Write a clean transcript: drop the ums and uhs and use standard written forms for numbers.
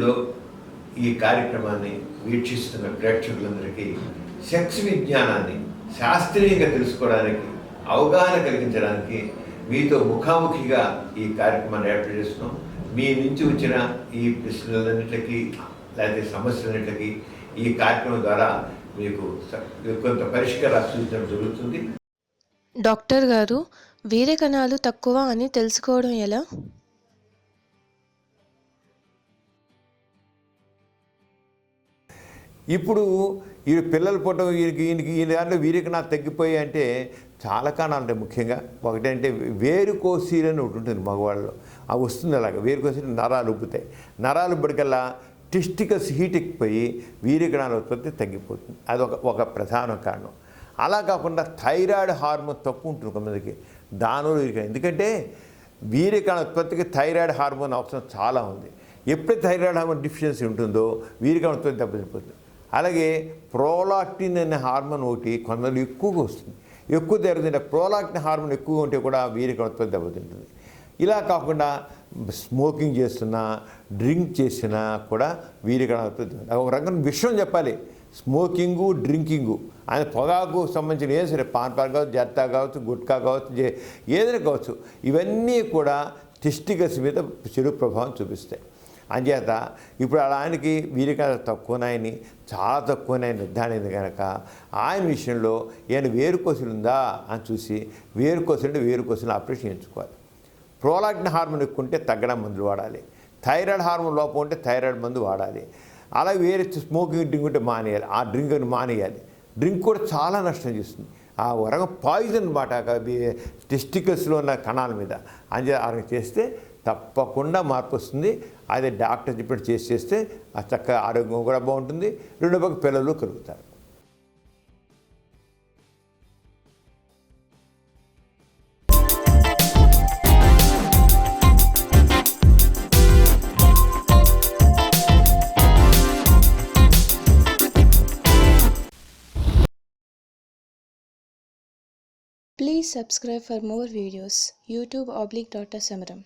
యూట్యూబ్లో ఈ కార్యక్రమాన్ని వీక్షిస్తున్న ప్రేక్షకులందరికీ సెక్స్ విజ్ఞానాన్ని శాస్త్రీయంగా తెలుసుకోవడానికి, అవగాహన కలిగించడానికి మీతో ముఖాముఖిగా ఈ కార్యక్రమాన్ని ఏర్పాటు చేస్తున్నాం. మీ నుంచి వచ్చిన ఈ ప్రశ్నలన్నింటికి లేకపోతే సమస్యలన్నింటికి ఈ కార్యక్రమం ద్వారా మీకు కొంత పరిష్కారాలు సూచించడం జరుగుతుంది. డాక్టర్ గారు, వీర్య కణాలు తక్కువ అని తెలుసుకోవడం ఎలా? ఇప్పుడు ఈ పిల్లలు పుట్టడం ఈ దాంట్లో వీరికి నాకు తగ్గిపోయి అంటే చాలా కారణాలు ఉంటాయి. ముఖ్యంగా ఒకటంటే వేరుకోసీలు అని ఒకటి ఉంటుంది మగవాళ్ళలో, అది వస్తుంది. అలాగే వేరుకోసీలు నరాలు ఉబ్బుతాయి. నరాలు ఉబ్బడికల్లా టెస్టికల్స్ హీట్ ఎక్కిపోయి వీర్యకణాల ఉత్పత్తి తగ్గిపోతుంది. అది ఒక ప్రధాన కారణం. అలా కాకుండా థైరాయిడ్ హార్మోన్ తక్కువ ఉంటుంది కొంతమందికి, దానిలో ఎందుకంటే వీర్యకణ ఉత్పత్తికి థైరాయిడ్ హార్మోన్ అవసరం చాలా ఉంది. ఎప్పుడైతే థైరాయిడ్ హార్మోన్ డిఫిషియన్సీ ఉంటుందో వీర్యకణ ఉత్పత్తి దెబ్బతిపోతుంది. అలాగే ప్రోలాక్టిన్ అనే హార్మోన్ ఒకటి కొంతమంది ఎక్కువగా వస్తుంది. ఎక్కువ జరుగుతుంటే ప్రోలాక్టిన్ హార్మోన్ ఎక్కువగా ఉంటే కూడా వీర్యకణ ఉత్పత్తి దెబ్బతింటుంది. ఇలా కాకుండా స్మోకింగ్ చేస్తున్నా, డ్రింక్ చేసినా కూడా వీర్యకణ ఉత్పత్తి. ఒక రకం విషయం చెప్పాలి, స్మోకింగు, డ్రింకింగు ఆయన పొగాకు సంబంధించిన ఏం సరే, పాన్ కావచ్చు, జర్తా కావచ్చు, గుట్కా కావచ్చు, ఏదైనా కావచ్చు, ఇవన్నీ కూడా టెస్టికల్స్ మీద చెడు ప్రభావం చూపిస్తాయి. అంచేత ఇప్పుడు ఆయనకి వీరికణాలు తక్కువనాయని, చాలా తక్కువనాయని నిర్ధారణైంది కనుక ఆయన విషయంలో ఈయన వేరుకోసలు ఉందా అని చూసి వేరుకోసలు ఆపరేషన్ చేయించుకోవాలి. ప్రోలాక్టిన్ హార్మోన్ ఎక్కువ ఉంటే తగ్గడం మందులు వాడాలి. థైరాయిడ్ హార్మోన్ లోపం ఉంటే థైరాయిడ్ మందు వాడాలి. అలాగే వేరే స్మోకింగ్ డ్రింక్ ఉంటే మానేయాలి. ఆ డ్రింక్ని మానేయాలి. డ్రింక్ కూడా చాలా నష్టం చేస్తుంది. ఆ వరగ పాయిజన్ మాట టెస్టికల్స్లో ఉన్న కణాల మీద అంజే ఆరోగ్యం చేస్తే తప్పకుండా మార్పు వస్తుంది. అదే డాక్టర్ చెప్పినట్టు చేస్తే ఆ చక్కగా ఆరోగ్యం కూడా బాగుంటుంది. రెండో పక్క పిల్లలు కలుగుతారు. Please subscribe for more videos. YouTube / Dr. Samaram.